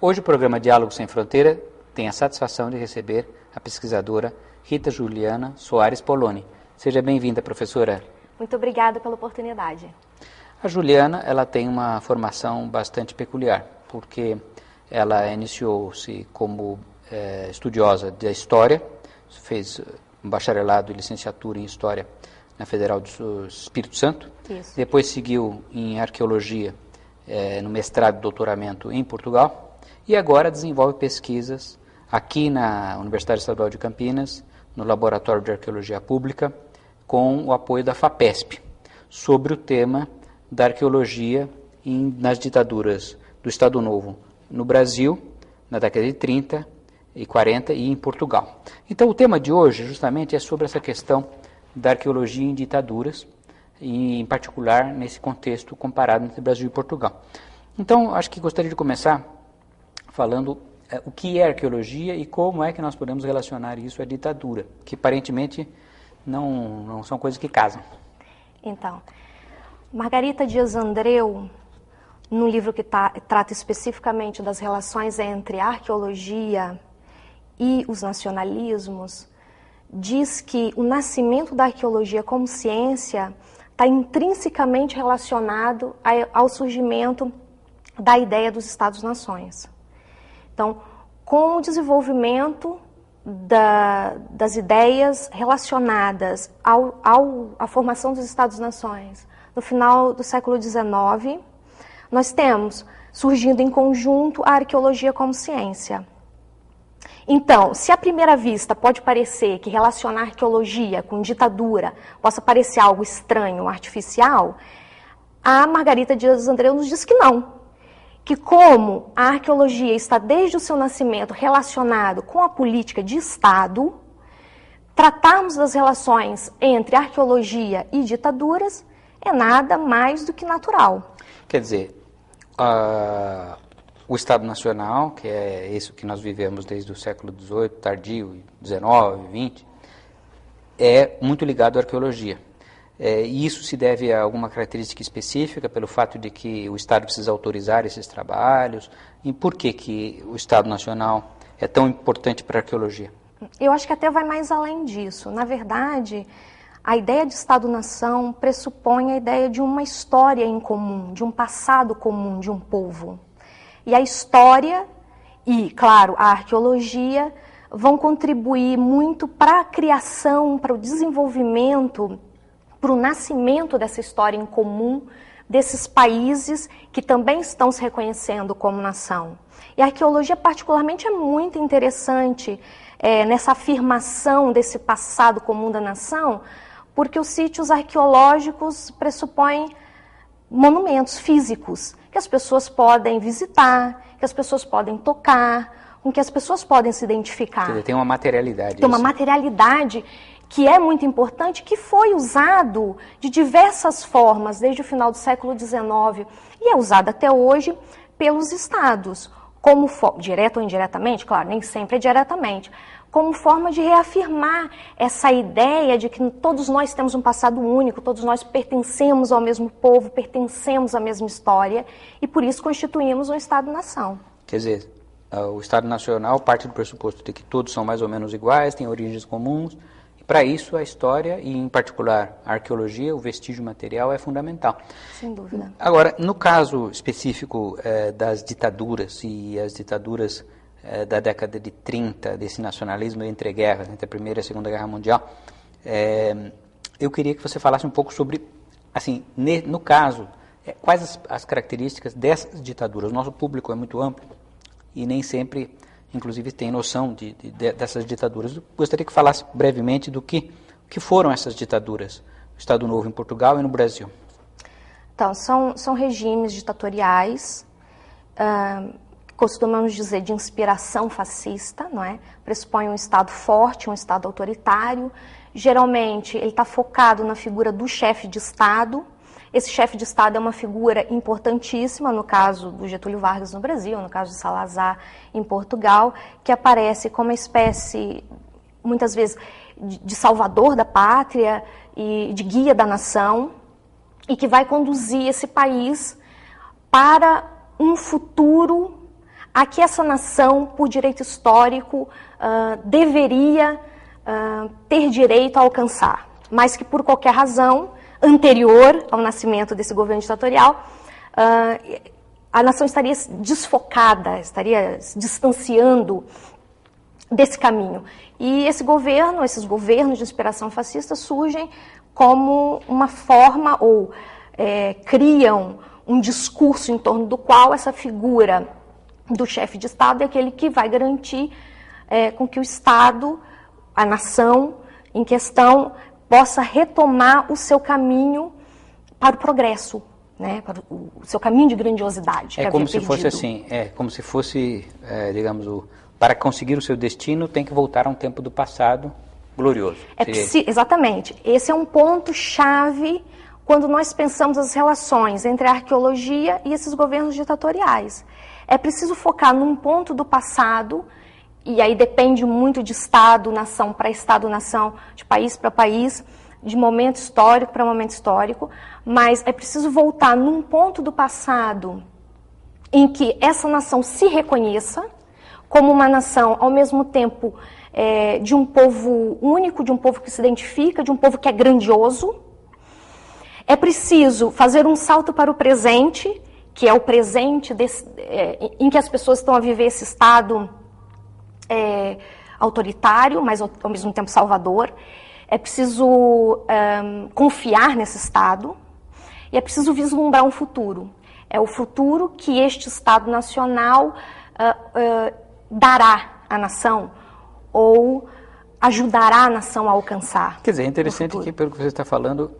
Hoje o programa Diálogo Sem Fronteira tem a satisfação de receber a pesquisadora Rita Juliana Soares Poloni. Seja bem-vinda, professora. Muito obrigada pela oportunidade. A Juliana, ela tem uma formação bastante peculiar, porque ela iniciou-se como estudiosa da História, fez um bacharelado e licenciatura em História na Federal do Espírito Santo. Isso. Depois seguiu em Arqueologia no mestrado e doutoramento em Portugal. E agora desenvolve pesquisas aqui na Universidade Estadual de Campinas, no Laboratório de Arqueologia Pública, com o apoio da FAPESP, sobre o tema da arqueologia nas ditaduras do Estado Novo no Brasil, na década de 30 e 40 e em Portugal. Então o tema de hoje justamente é sobre essa questão da arqueologia em ditaduras, e em particular nesse contexto comparado entre Brasil e Portugal. Então acho que gostaria de começar falando o que é arqueologia e como é que nós podemos relacionar isso à ditadura, que aparentemente não são coisas que casam. Então, Margarita Dias Andreu, no livro que trata especificamente das relações entre a arqueologia e os nacionalismos, diz que o nascimento da arqueologia como ciência está intrinsecamente relacionado ao surgimento da ideia dos Estados-nações. Então, com o desenvolvimento das ideias relacionadas à formação dos Estados-nações no final do século XIX, nós temos surgindo em conjunto a arqueologia como ciência. Então, se à primeira vista pode parecer que relacionar arqueologia com ditadura possa parecer algo estranho, artificial, a Margarita Dias Andreu nos diz que não. Que como a arqueologia está desde o seu nascimento relacionado com a política de Estado, tratarmos das relações entre arqueologia e ditaduras é nada mais do que natural. Quer dizer, o Estado Nacional, que é isso que nós vivemos desde o século XVIII, tardio, XIX, XX, é muito ligado à arqueologia. E isso se deve a alguma característica específica, pelo fato de que o Estado precisa autorizar esses trabalhos? E por que o Estado Nacional é tão importante para a arqueologia? Eu acho que até vai mais além disso. Na verdade, a ideia de Estado-nação pressupõe a ideia de uma história em comum, de um passado comum de um povo. E a história e, claro, a arqueologia vão contribuir muito para a criação, para o desenvolvimento, para o nascimento dessa história em comum desses países que também estão se reconhecendo como nação. E a arqueologia, particularmente, é muito interessante nessa afirmação desse passado comum da nação, porque os sítios arqueológicos pressupõem monumentos físicos que as pessoas podem visitar, que as pessoas podem tocar, com que as pessoas podem se identificar. Quer dizer, tem uma materialidade. Tem uma materialidade que é muito importante, que foi usado de diversas formas desde o final do século XIX e é usado até hoje pelos estados, como direto ou indiretamente, claro, nem sempre é diretamente, como forma de reafirmar essa ideia de que todos nós temos um passado único, todos nós pertencemos ao mesmo povo, pertencemos à mesma história e por isso constituímos um Estado-nação. Quer dizer, o Estado Nacional parte do pressuposto de que todos são mais ou menos iguais, têm origens comuns. Para isso, a história, e em particular a arqueologia, o vestígio material, é fundamental. Sem dúvida. Agora, no caso específico das ditaduras, e as ditaduras da década de 30, desse nacionalismo entre guerras, entre a Primeira e a Segunda Guerra Mundial, eu queria que você falasse um pouco sobre, assim, no caso, quais as características dessas ditaduras. O nosso público é muito amplo e nem sempre inclusive tem noção dessas ditaduras. Eu gostaria que falasse brevemente do que foram essas ditaduras, no Estado Novo em Portugal e no Brasil. Então, são regimes ditatoriais, costumamos dizer de inspiração fascista, não é? Pressupõe um Estado forte, um Estado autoritário. Geralmente, ele está focado na figura do chefe de Estado. Esse chefe de Estado é uma figura importantíssima, no caso do Getúlio Vargas no Brasil, no caso de Salazar em Portugal, que aparece como uma espécie, muitas vezes, de salvador da pátria e de guia da nação, e que vai conduzir esse país para um futuro a que essa nação, por direito histórico, deveria ter direito a alcançar, mas que por qualquer razão anterior ao nascimento desse governo ditatorial, a nação estaria desfocada, estaria se distanciando desse caminho. E esses governos de inspiração fascista surgem como uma forma ou criam um discurso em torno do qual essa figura do chefe de Estado é aquele que vai garantir com que o Estado, a nação em questão, possa retomar o seu caminho para o progresso, né, para o seu caminho de grandiosidade. É como se fosse assim, como se fosse, digamos, para conseguir o seu destino tem que voltar a um tempo do passado glorioso. Exatamente. Esse é um ponto-chave quando nós pensamos as relações entre a arqueologia e esses governos ditatoriais. É preciso focar num ponto do passado, e aí depende muito de Estado, nação para Estado, nação, de país para país, de momento histórico para momento histórico, mas é preciso voltar num ponto do passado em que essa nação se reconheça como uma nação, ao mesmo tempo, de um povo único, de um povo que se identifica, de um povo que é grandioso. É preciso fazer um salto para o presente, que é o presente em que as pessoas estão a viver esse Estado autoritário, mas ao mesmo tempo salvador. É preciso confiar nesse Estado e é preciso vislumbrar um futuro. É o futuro que este Estado nacional dará à nação ou ajudará a nação a alcançar. Quer dizer, é interessante que, pelo que você está falando,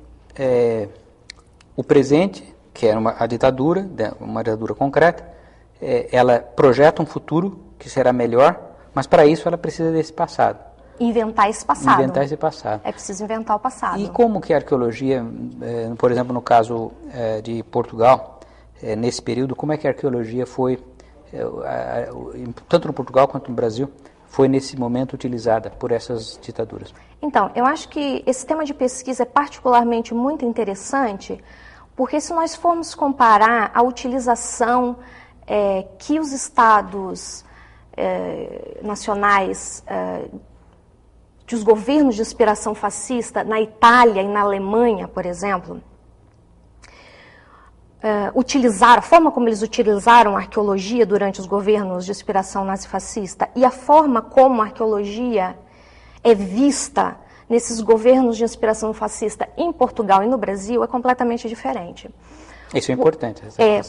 o presente, que era a ditadura, uma ditadura concreta, ela projeta um futuro que será melhor, mas para isso ela precisa desse passado. Inventar esse passado. Inventar esse passado. É preciso inventar o passado. E como que a arqueologia, por exemplo, no caso de Portugal, nesse período, como é que a arqueologia foi, tanto no Portugal quanto no Brasil, foi nesse momento utilizada por essas ditaduras? Então, eu acho que esse tema de pesquisa é particularmente muito interessante, porque se nós formos comparar a utilização que os estados nacionais, que os governos de inspiração fascista na Itália e na Alemanha, por exemplo, a forma como eles utilizaram a arqueologia durante os governos de inspiração nazifascista e a forma como a arqueologia é vista nesses governos de inspiração fascista em Portugal e no Brasil é completamente diferente. Isso é importante.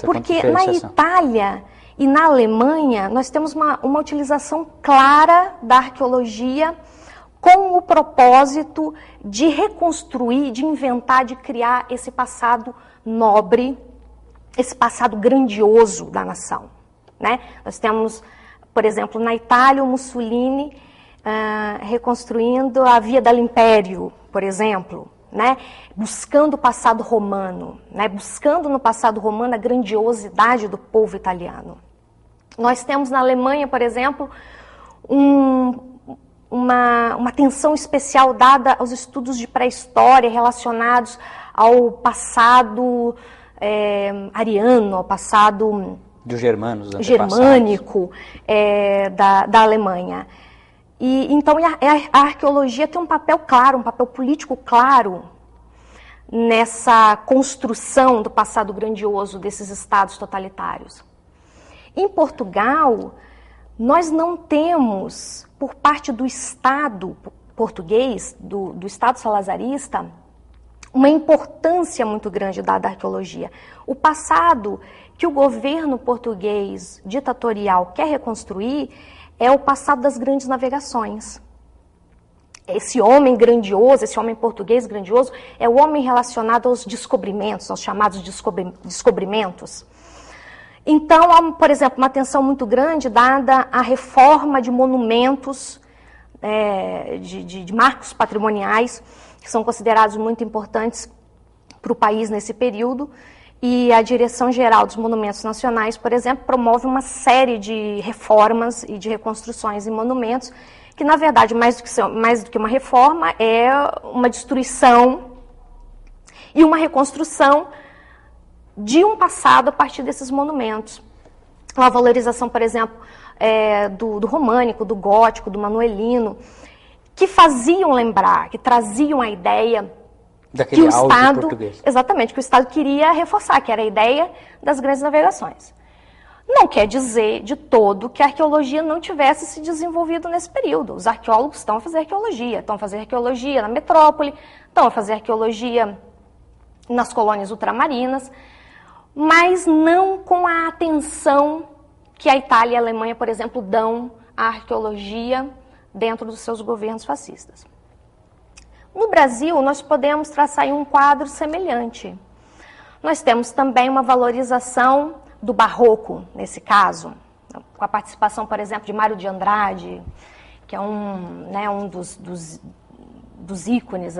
Porque na Itália e na Alemanha nós temos uma utilização clara da arqueologia com o propósito de reconstruir, de inventar, de criar esse passado nobre, esse passado grandioso da nação, né? Nós temos, por exemplo, na Itália, o Mussolini reconstruindo a Via dell'Imperio, por exemplo, né? Buscando o passado romano, né? Buscando no passado romano a grandiosidade do povo italiano. Nós temos na Alemanha, por exemplo, uma atenção especial dada aos estudos de pré-história relacionados ao passado ariano, ao passado dos germanos, germânico da Alemanha. E então a arqueologia tem um papel claro, um papel político claro nessa construção do passado grandioso desses estados totalitários. Em Portugal, nós não temos, por parte do Estado português, do Estado salazarista, uma importância muito grande dada à arqueologia. O passado que o governo português ditatorial quer reconstruir é o passado das grandes navegações. Esse homem grandioso, esse homem português grandioso, é o homem relacionado aos descobrimentos, aos chamados descobrimentos. Então, há, por exemplo, uma atenção muito grande dada à reforma de monumentos, de marcos patrimoniais, que são considerados muito importantes para o país nesse período, e a Direção-Geral dos Monumentos Nacionais, por exemplo, promove uma série de reformas e de reconstruções em monumentos, que, na verdade, mais do que uma reforma, é uma destruição e uma reconstrução de um passado a partir desses monumentos. uma valorização, por exemplo, do românico, do gótico, do manuelino, que faziam lembrar, que traziam a ideia daquele que o Estado, português. Exatamente, que o Estado queria reforçar, que era a ideia das grandes navegações. Não quer dizer de todo que a arqueologia não tivesse se desenvolvido nesse período. Os arqueólogos estão a fazer arqueologia na metrópole, estão a fazer arqueologia nas colônias ultramarinas, mas não com a atenção que a Itália e a Alemanha, por exemplo, dão à arqueologia dentro dos seus governos fascistas. No Brasil, nós podemos traçar aí um quadro semelhante. Nós temos também uma valorização do barroco, nesse caso, com a participação, por exemplo, de Mário de Andrade, que é um dos ícones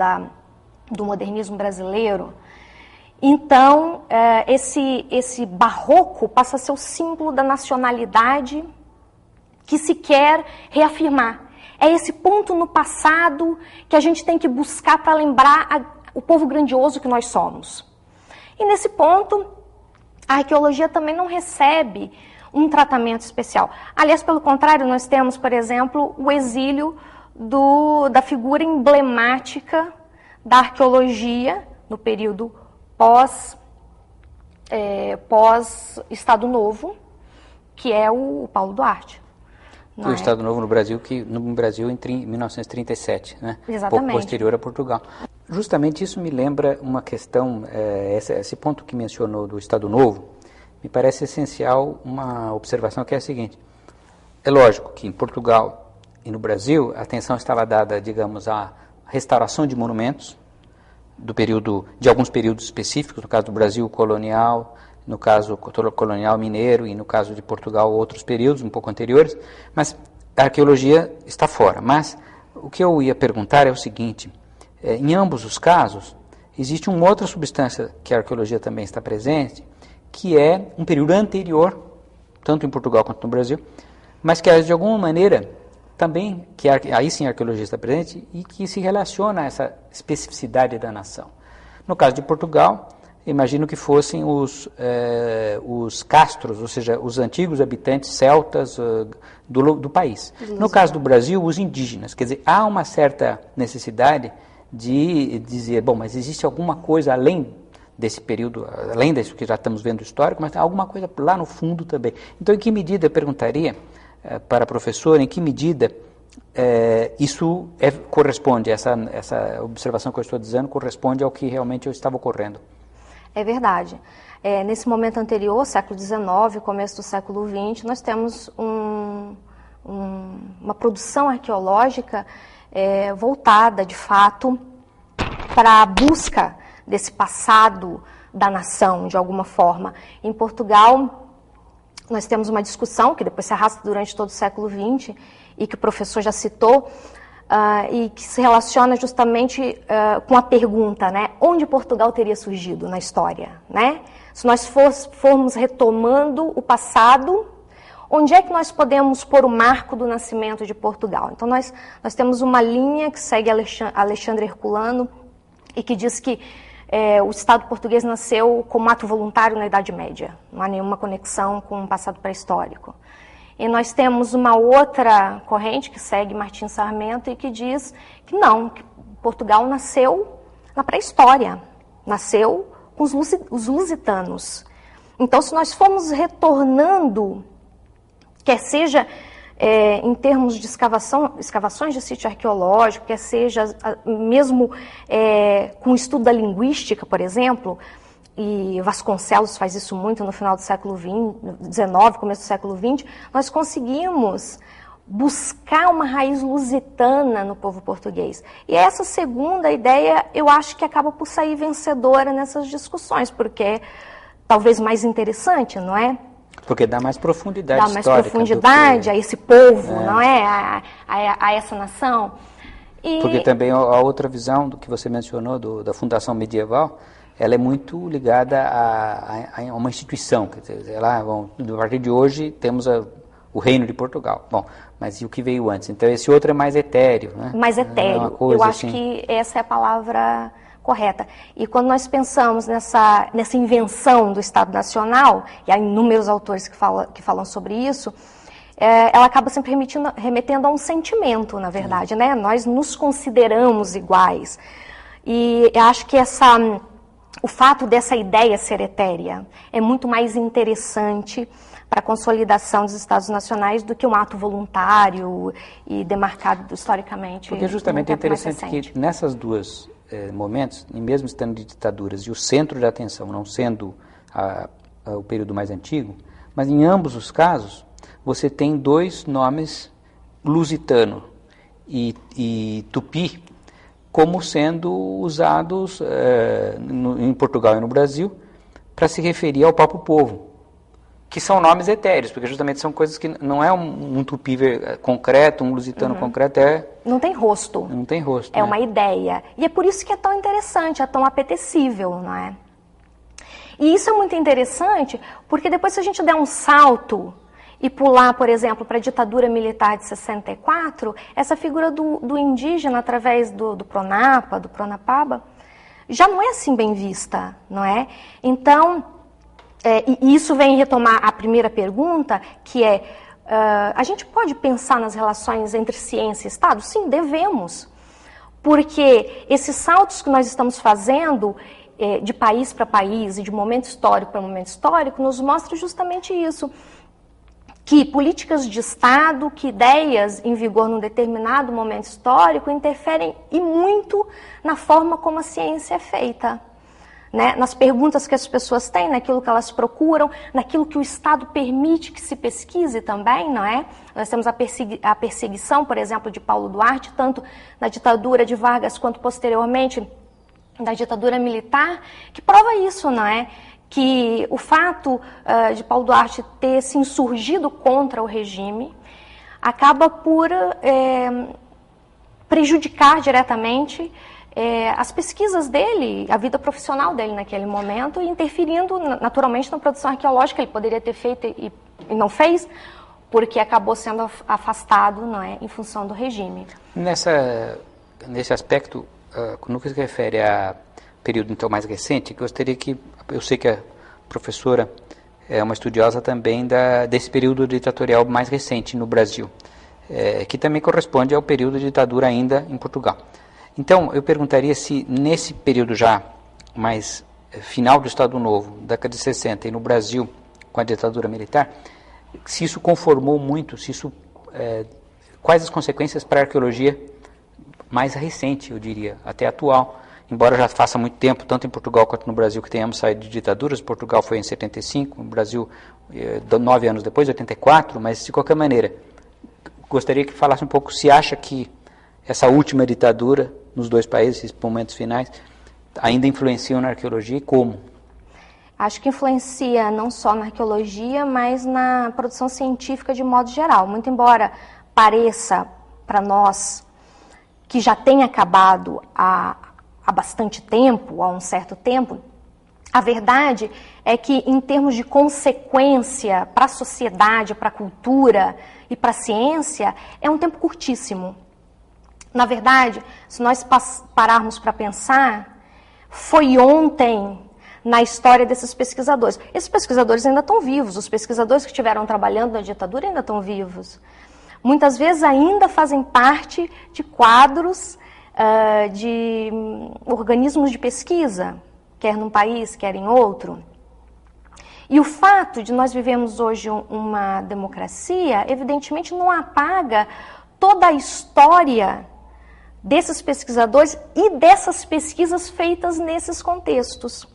do modernismo brasileiro. Então, esse barroco passa a ser o símbolo da nacionalidade que se quer reafirmar. É esse ponto no passado que a gente tem que buscar para lembrar o povo grandioso que nós somos. E nesse ponto, a arqueologia também não recebe um tratamento especial. Aliás, pelo contrário, nós temos, por exemplo, o exílio da figura emblemática da arqueologia no período pós-Estado Novo, que é o Paulo Duarte. O Estado Novo no Brasil em 1937, né? Exatamente. Pouco posterior a Portugal. Justamente isso me lembra uma questão, esse ponto que mencionou do Estado Novo, me parece essencial uma observação que é a seguinte. É lógico que em Portugal e no Brasil a atenção estava dada, digamos, à restauração de monumentos, de alguns períodos específicos, no caso do Brasil colonial, no caso colonial mineiro e no caso de Portugal outros períodos um pouco anteriores, mas a arqueologia está fora. Mas o que eu ia perguntar é o seguinte, em ambos os casos existe uma outra substância que a arqueologia também está presente, que é um período anterior, tanto em Portugal quanto no Brasil, mas que de alguma maneira também, que aí sim a arqueologia está presente e que se relaciona a essa especificidade da nação. No caso de Portugal, imagino que fossem os castros, ou seja, os antigos habitantes celtas do país. No caso do Brasil, os indígenas. Quer dizer, há uma certa necessidade de dizer, bom, mas existe alguma coisa além desse período, além disso que já estamos vendo histórico, mas tem alguma coisa lá no fundo também. Então, em que medida, eu perguntaria para a professora, em que medida isso corresponde, essa observação que eu estou dizendo, corresponde ao que realmente estava ocorrendo? É verdade. Nesse momento anterior, século XIX, começo do século XX, nós temos uma produção arqueológica voltada, de fato, para a busca desse passado da nação, de alguma forma. Em Portugal, nós temos uma discussão, que depois se arrasta durante todo o século XX, e que o professor já citou, e que se relaciona justamente com a pergunta, né, onde Portugal teria surgido na história, né? Se nós formos retomando o passado, onde é que nós podemos pôr o marco do nascimento de Portugal? Então nós temos uma linha que segue Alexandre Herculano e que diz que o Estado português nasceu como ato voluntário na Idade Média, não há nenhuma conexão com o passado pré-histórico. E nós temos uma outra corrente que segue Martim Sarmento e que diz que não, que Portugal nasceu na pré-história, nasceu com os lusitanos. Então, se nós formos retornando, quer seja em termos de escavações de sítio arqueológico, quer seja mesmo com o estudo da linguística, por exemplo, e Vasconcelos faz isso muito no final do século XIX, começo do século XX, nós conseguimos buscar uma raiz lusitana no povo português. E essa segunda ideia, eu acho que acaba por sair vencedora nessas discussões, porque é talvez mais interessante, não é? Porque dá mais profundidade histórica. Dá mais profundidade a esse povo, não é? A essa nação. Porque também a outra visão do que você mencionou, da fundação medieval, ela é muito ligada a uma instituição. Quer dizer, a partir de hoje temos o Reino de Portugal. Bom, mas e o que veio antes? Então esse outro é mais etéreo, né? Mais etéreo. Eu acho que essa é a palavra correta. E quando nós pensamos nessa invenção do Estado Nacional, e há inúmeros autores que falam sobre isso, ela acaba sempre remetendo a um sentimento, na verdade, né? Nós nos consideramos iguais. E eu acho que o fato dessa ideia ser etérea é muito mais interessante para a consolidação dos Estados nacionais do que um ato voluntário e demarcado historicamente. Porque justamente é interessante que nessas duas momentos, e mesmo estando de ditaduras, e o centro de atenção não sendo o período mais antigo, mas em ambos os casos, você tem dois nomes, lusitano e tupi, como sendo usados em Portugal e no Brasil para se referir ao próprio povo, que são nomes etéreos, porque justamente são coisas que não é um tupi concreto, um lusitano concreto, não tem rosto. Não tem rosto. É uma ideia. E é por isso que é tão interessante, é tão apetecível, não é? E isso é muito interessante, porque depois se a gente der um salto e pular, por exemplo, para a ditadura militar de 64, essa figura do indígena através do Pronapa, do Pronapaba, já não é assim bem vista, não é? Então, e isso vem retomar a primeira pergunta, que é, a gente pode pensar nas relações entre ciência e Estado? Sim, devemos. Porque esses saltos que nós estamos fazendo, de país para país e de momento histórico para momento histórico, nos mostra justamente isso. Que políticas de Estado, que ideias em vigor num determinado momento histórico interferem e muito na forma como a ciência é feita. Né? Nas perguntas que as pessoas têm, naquilo que elas procuram, naquilo que o Estado permite que se pesquise também, não é? Nós temos a perseguição, por exemplo, de Paulo Duarte, tanto na ditadura de Vargas quanto posteriormente na ditadura militar, que prova isso, não é? Que o fato de Paulo Duarte ter se insurgido contra o regime acaba por prejudicar diretamente as pesquisas dele, a vida profissional dele naquele momento, interferindo naturalmente na produção arqueológica. Ele poderia ter feito e não fez, porque acabou sendo afastado, não é, em função do regime. Nesse aspecto, no que se refere a período então mais recente, gostaria que, eu sei que a professora é uma estudiosa também desse período ditatorial mais recente no Brasil, que também corresponde ao período de ditadura ainda em Portugal. Então, eu perguntaria se nesse período já mais final do Estado Novo, década de 60, e no Brasil, com a ditadura militar, se isso conformou muito, quais as consequências para a arqueologia mais recente, eu diria, até atual, embora já faça muito tempo, tanto em Portugal quanto no Brasil, que tenhamos saído de ditaduras. Portugal foi em 75, no Brasil 9 anos depois, 84, mas de qualquer maneira, gostaria que falasse um pouco se acha que essa última ditadura nos dois países, esses momentos finais, ainda influenciam na arqueologia e como? Acho que influencia não só na arqueologia, mas na produção científica de modo geral. Muito embora pareça para nós que já tem acabado há bastante tempo, há um certo tempo, a verdade é que, em termos de consequência para a sociedade, para a cultura e para a ciência, é um tempo curtíssimo. Na verdade, se nós pararmos para pensar, foi ontem na história desses pesquisadores. Esses pesquisadores ainda estão vivos, os pesquisadores que estiveram trabalhando na ditadura ainda estão vivos. Muitas vezes ainda fazem parte de quadros de organismos de pesquisa, quer num país, quer em outro. E o fato de nós vivemos hoje uma democracia, evidentemente não apaga toda a história desses pesquisadores e dessas pesquisas feitas nesses contextos.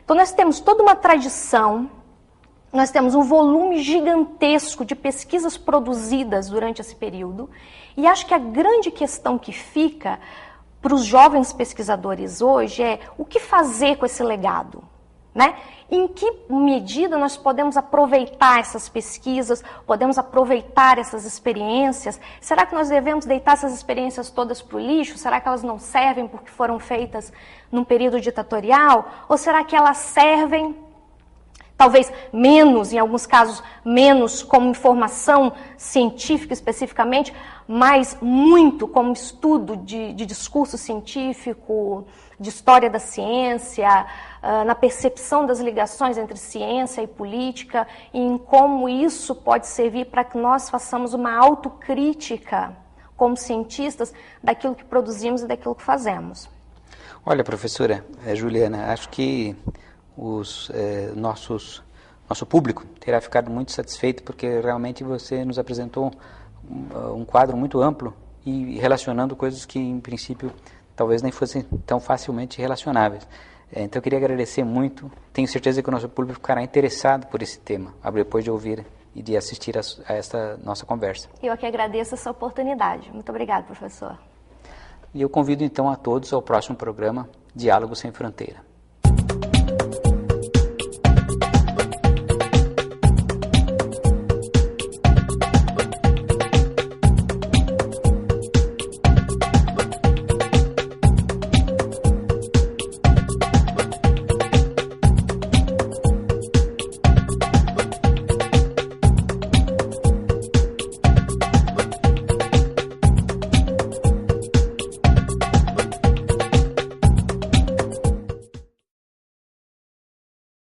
Então nós temos toda uma tradição, nós temos um volume gigantesco de pesquisas produzidas durante esse período, e acho que a grande questão que fica para os jovens pesquisadores hoje é o que fazer com esse legado, né? Em que medida nós podemos aproveitar essas pesquisas, podemos aproveitar essas experiências? Será que nós devemos deitar essas experiências todas para o lixo? Será que elas não servem porque foram feitas num período ditatorial? Ou será que elas servem, talvez menos, em alguns casos menos como informação científica especificamente, mas muito como estudo de discurso científico, de história da ciência, na percepção das ligações entre ciência e política, e em como isso pode servir para que nós façamos uma autocrítica como cientistas daquilo que produzimos e daquilo que fazemos. Olha, professora Juliana, acho que nosso público terá ficado muito satisfeito, porque realmente você nos apresentou um quadro muito amplo e relacionando coisas que, em princípio, talvez nem fossem tão facilmente relacionáveis. Então, eu queria agradecer muito. Tenho certeza que o nosso público ficará interessado por esse tema, depois de ouvir e de assistir a esta nossa conversa. Eu aqui agradeço essa oportunidade. Muito obrigada, professor. E eu convido, então, a todos ao próximo programa Diálogo Sem Fronteira.